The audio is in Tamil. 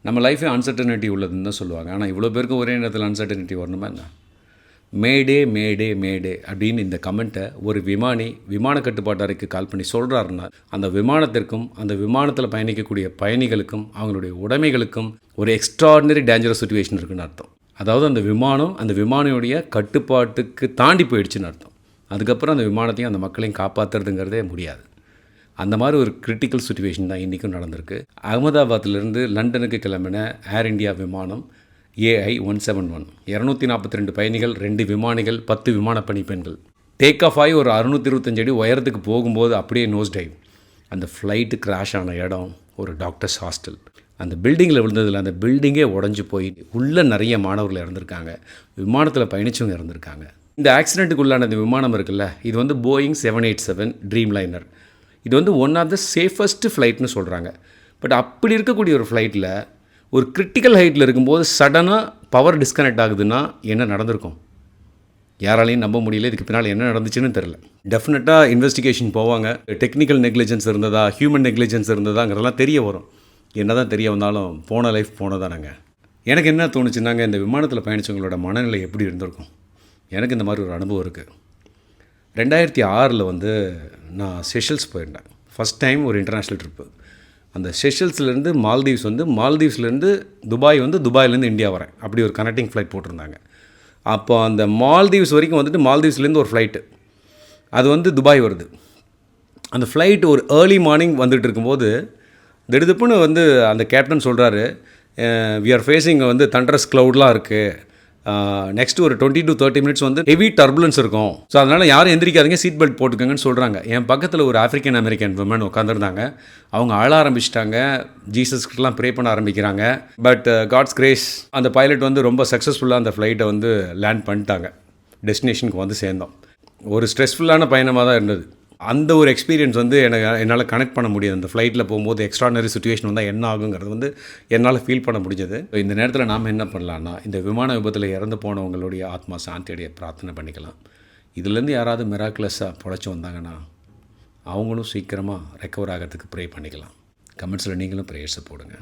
நம்ம லைஃபே அன்சர்டனிட்டி உள்ளதுன்னு தான் சொல்லுவாங்க. ஆனால் இவ்வளோ பேருக்கு ஒரே நேரத்தில் அன்சர்டனிட்டி வரணுமா என்ன? மேடே மேடே மேடே அப்படின்னு இந்த கமெண்ட்டை ஒரு விமான கட்டுப்பாட்டு அறைக்கு கால் பண்ணி சொல்கிறாருன்னா, அந்த விமானத்திற்கும் அந்த விமானத்தில் பயணிக்கக்கூடிய பயணிகளுக்கும் அவங்களுடைய உடைமைகளுக்கும் ஒரு எக்ஸ்ட்ராடினரி டேஞ்சரஸ் சுச்சுவேஷன் இருக்குன்னு அர்த்தம். அதாவது அந்த விமானியுடைய கட்டுப்பாட்டுக்கு தாண்டி போயிடுச்சுன்னு அர்த்தம். அதுக்கப்புறம் அந்த விமானத்தையும் அந்த மக்களையும் காப்பாற்றுறதுங்கிறதே முடியாது. அந்த மாதிரி ஒரு கிரிட்டிக்கல் சுச்சுவேஷன் தான் இன்றைக்கும் நடந்திருக்கு. அகமதாபாத்திலிருந்து லண்டனுக்கு கிளம்பின ஏர் இந்தியா விமானம் AI-171 242 பயணிகள், 2 விமானிகள், 10 விமான பணிப்பெண்கள். டேக் ஆஃப் ஆகி ஒரு 625 அடி உயரத்துக்கு போகும்போது அப்படியே நோஸ் டைவ். அந்த ஃப்ளைட்டு கிராஷ் ஆன இடம் ஒரு டாக்டர்ஸ் ஹாஸ்டல். அந்த பில்டிங்கில் விழுந்ததில் அந்த பில்டிங்கே உடஞ்சி போய் உள்ளே நிறைய மாணவர்கள் இறந்துருக்காங்க, விமானத்தில் பயணித்தவங்க இறந்துருக்காங்க. இந்த ஆக்சிடெண்ட்டுக்கு உள்ளான இந்த விமானம் இருக்குல்ல, இது வந்து போயிங் 787 ட்ரீம் லைனர். இது வந்து ஒன் ஆஃப் த சேஃபஸ்ட்டு ஃப்ளைட்னு சொல்கிறாங்க. பட் அப்படி இருக்கக்கூடிய ஒரு ஃப்ளைட்டில் ஒரு கிரிட்டிக்கல் ஹைட்டில் இருக்கும்போது சடனாக பவர் டிஸ்கனெக்ட் ஆகுதுன்னா என்ன நடந்திருக்கும்? யாராலையும் நம்ப முடியல. இதுக்கு பின்னால் என்ன நடந்துச்சுன்னு தெரில. டெஃபினட்டாக இன்வெஸ்டிகேஷன் போவாங்க. டெக்னிக்கல் நெக்லிஜென்ஸ் இருந்ததா, ஹியூமன் நெக்லிஜென்ஸ் இருந்ததாங்கிறதெல்லாம் தெரிய வரும். என்ன தான் தெரிய வந்தாலும் போன லைஃப் போனதானங்க. எனக்கு என்ன தோணுச்சுன்னாங்க, இந்த விமானத்தில் பயணித்தவங்களோட மனநிலை எப்படி இருந்திருக்கும்? எனக்கு இந்த மாதிரி ஒரு அனுபவம் இருக்குது. 2006 வந்து நான் செஷல்ஸ் போயிருந்தேன். ஃபஸ்ட் டைம் ஒரு இன்டர்நேஷ்னல் ட்ரிப்பு. அந்த செஷல்ஸ்லேருந்து மால்தீவ்ஸ் வந்து, மால்தீவ்ஸ்லேருந்து துபாய் வந்து, துபாயிலேருந்து இந்தியா வரேன். அப்படி ஒரு கனெக்டிங் ஃப்ளைட் போட்டிருந்தாங்க. அப்போ அந்த மால்தீவ்ஸ் வரைக்கும் வந்துட்டு மால்தீவ்ஸ்லேருந்து ஒரு ஃப்ளைட்டு அது வந்து துபாய் வருது. அந்த ஃப்ளைட் ஒரு ஏர்லி மார்னிங் வந்துட்டு இருக்கும்போது திடுதுப்புன்னு வந்து அந்த கேப்டன் சொல்கிறாரு, வி ஆர் ஃபேஸிங் வந்து தண்டரஸ் க்ளவுட்லாம் இருக்குது, நெக்ஸ்ட்டு ஒரு 20 to 30 மினிட்ஸ் வந்து ஹெவி டர்புலன்ஸ் இருக்கும், ஸோ அதனால் யாரும் எந்திரிக்காதீங்க, சீட் பெல்ட் போட்டுக்கோங்கன்னு சொல்கிறாங்க. என் பக்கத்தில் ஒரு ஆஃப்ரிக்கன் அமெரிக்கன் விமன் உட்காந்துருந்தாங்க. அவங்க அழ ஆரம்பிச்சிட்டாங்க, ஜீசஸ்கிட்டலாம் ப்ரே பண்ண ஆரம்பிக்கிறாங்க. பட் காட்ஸ் கிரேஸ், அந்த பைலட் வந்து ரொம்ப சக்ஸஸ்ஃபுல்லாக அந்த ஃப்ளைட்டை வந்து லேண்ட் பண்ணிட்டாங்க. டெஸ்டினேஷனுக்கு வந்து சேர்ந்தோம். ஒரு ஸ்ட்ரெஸ்ஃபுல்லான பயணமாக தான் இருந்தது. அந்த ஒரு எக்ஸ்பீரியன்ஸ் வந்து என்னால் கனெக்ட் பண்ண முடியாது. அந்த ஃப்ளைட்டில் போகும்போது எக்ஸ்ட்ரானரி சுச்சுவேஷன் வந்தால் என்ன ஆகுங்கிறது வந்து என்னால் ஃபீல் பண்ண முடிஞ்சது. இந்த நேரத்தில் நாம் என்ன பண்ணலான்னா, இந்த விமான விபத்தில் இறந்து போனவங்களுடைய ஆத்மா சாந்தியடைய பிரார்த்தனை பண்ணிக்கலாம். இதுலேருந்து யாராவது மிராக்குலஸாக பொழைச்சி வந்தாங்கன்னா அவங்களும் சீக்கிரமாக ரெக்கவர் ஆகிறதுக்கு ப்ரே பண்ணிக்கலாம். கமெண்ட்ஸில் நீங்களும் ப்ரேயர்ஸை போடுங்க.